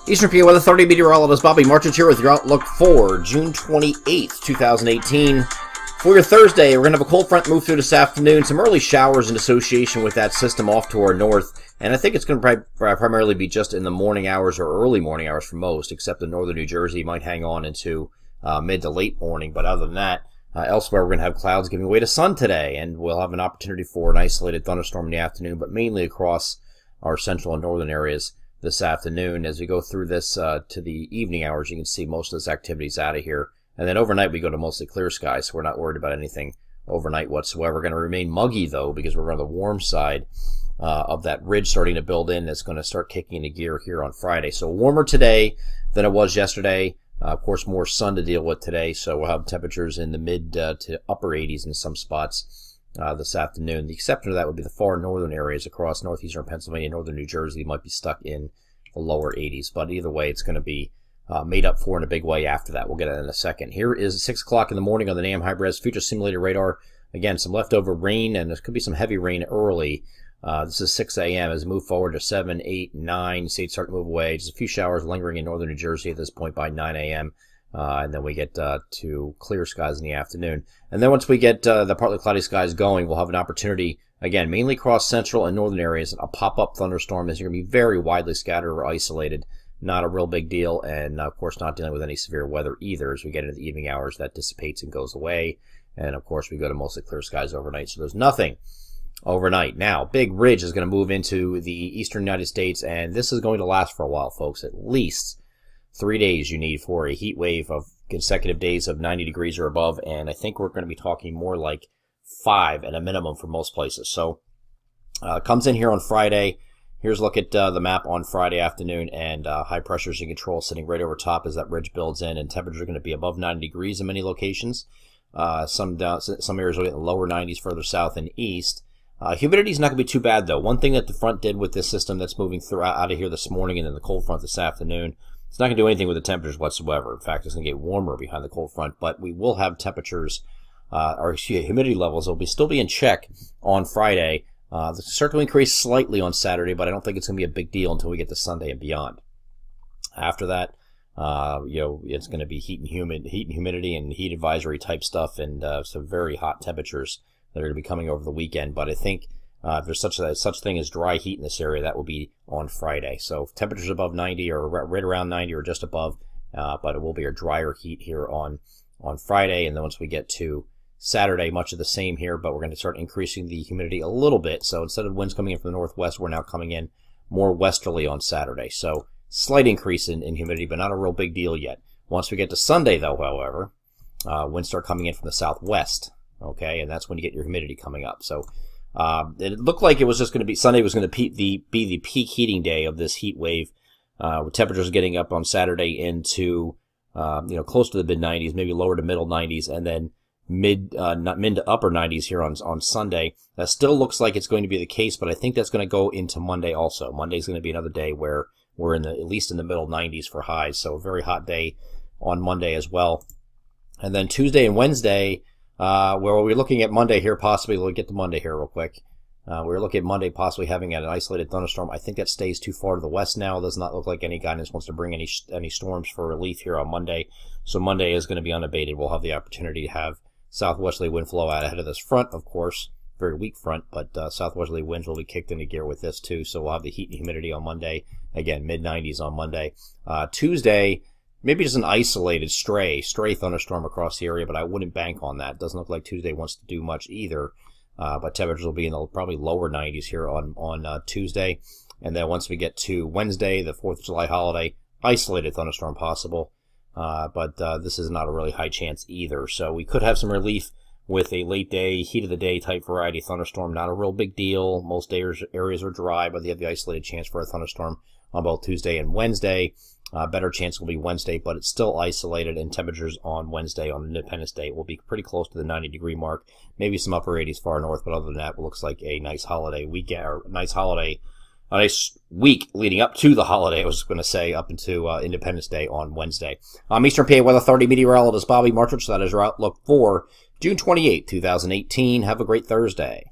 Eastern PA Weather 30 meteorologist Bobby Marchich here with your outlook for June 28th, 2018. For your Thursday, we're going to have a cold front move through this afternoon. Some early showers in association with that system off to our north. And I think it's going to primarily be just in the morning hours or early morning hours for most, except in northern New Jersey. Might hang on into mid to late morning. But other than that, elsewhere we're going to have clouds giving way to sun today. And we'll have an opportunity for an isolated thunderstorm in the afternoon, but mainly across our central and northern areas this afternoon. As we go through this to the evening hours, you can see most of this activity is out of here. And then overnight, we go to mostly clear skies, so we're not worried about anything overnight whatsoever. Going to remain muggy, though, because we're on the warm side of that ridge starting to build in. That's going to start kicking into gear here on Friday. So warmer today than it was yesterday. Of course, more sun to deal with today, so we'll have temperatures in the mid to upper 80s in some spots this afternoon. The exception to that would be the far northern areas across northeastern Pennsylvania, northern New Jersey might be stuck in the lower 80s. But either way, it's going to be made up for in a big way after that. We'll get it in a second. Here is 6 o'clock in the morning on the NAM High-Res Future Simulator Radar. Again, some leftover rain, and there could be some heavy rain early. This is 6 a.m. As we move forward to 7, 8, 9, states start to move away. Just a few showers lingering in northern New Jersey at this point by 9 a.m. And then we get to clear skies in the afternoon. And then once we get the partly cloudy skies going, we'll have an opportunity, again, mainly across central and northern areas. A pop-up thunderstorm is going to be very widely scattered or isolated. Not a real big deal, and of course not dealing with any severe weather either. As we get into the evening hours, that dissipates and goes away. And of course, we go to mostly clear skies overnight, so there's nothing overnight. Now, big ridge is going to move into the eastern United States, and this is going to last for a while, folks. At least 3 days you need for a heat wave of consecutive days of 90 degrees or above, and I think we're going to be talking more like 5 at a minimum for most places. So, comes in here on Friday. Here's a look at the map on Friday afternoon, and high pressures in control sitting right over top as that ridge builds in, and temperatures are going to be above 90 degrees in many locations. Some areas will get in the lower 90s further south and east. Humidity is not going to be too bad, though. One thing that the front did with this system that's moving through out of here this morning and then the cold front this afternoon, it's not going to do anything with the temperatures whatsoever. In fact, it's going to get warmer behind the cold front, but we will have temperatures, humidity levels will still be in check on Friday. They'll start to increase slightly on Saturday, but I don't think it's going to be a big deal until we get to Sunday and beyond. After that, it's going to be heat and humidity and heat advisory type stuff, and some very hot temperatures that are going to be coming over the weekend. But I think if there's such thing as dry heat in this area, that will be on Friday. So temperatures above 90 or right around 90 or just above, but it will be a drier heat here on Friday. And then once we get to Saturday, much of the same here, but we're going to start increasing the humidity a little bit. So instead of winds coming in from the northwest, we're now coming in more westerly on Saturday. So slight increase in humidity, but not a real big deal yet. Once we get to Sunday, though, however, winds start coming in from the southwest. Okay, and that's when you get your humidity coming up. So it looked like it was just going to be Sunday was going to be the peak heating day of this heat wave, with temperatures getting up on Saturday into close to the mid 90s, maybe lower to middle 90s, and then mid to upper 90s here on Sunday. That still looks like it's going to be the case, but I think that's going to go into Monday also. Monday's going to be another day where we're at least in the middle 90s for highs, so a very hot day on Monday as well. And then Tuesday and Wednesday, where we're looking at Monday here, possibly, we'll get to Monday here real quick. We're looking at Monday possibly having an isolated thunderstorm. I think that stays too far to the west now. It does not look like any guidance wants to bring any storms for relief here on Monday. So Monday is going to be unabated. We'll have the opportunity to have southwesterly wind flow out ahead of this front, of course. Very weak front, but southwesterly winds will be kicked into gear with this too. So we'll have the heat and humidity on Monday. Again, mid-90s on Monday. Tuesday, maybe just an isolated stray thunderstorm across the area, but I wouldn't bank on that. Doesn't look like Tuesday wants to do much either. But temperatures will be in the probably lower 90s here on Tuesday. And then once we get to Wednesday, the 4th of July holiday, isolated thunderstorm possible. But this is not a really high chance either. So we could have some relief with a late day, heat of the day type variety thunderstorm. Not a real big deal. Most areas are dry, but they have the isolated chance for a thunderstorm on both Tuesday and Wednesday. Better chance will be Wednesday, but it's still isolated, and temperatures on Wednesday, on Independence Day, will be pretty close to the 90-degree mark. Maybe some upper 80s far north, but other than that, it looks like a nice holiday weekend, or a nice week leading up to the holiday, I was going to say, up into Independence Day on Wednesday. I'm Eastern PA Weather Authority meteorologist Bobby Marchich. That is your outlook for June 28, 2018. Have a great Thursday.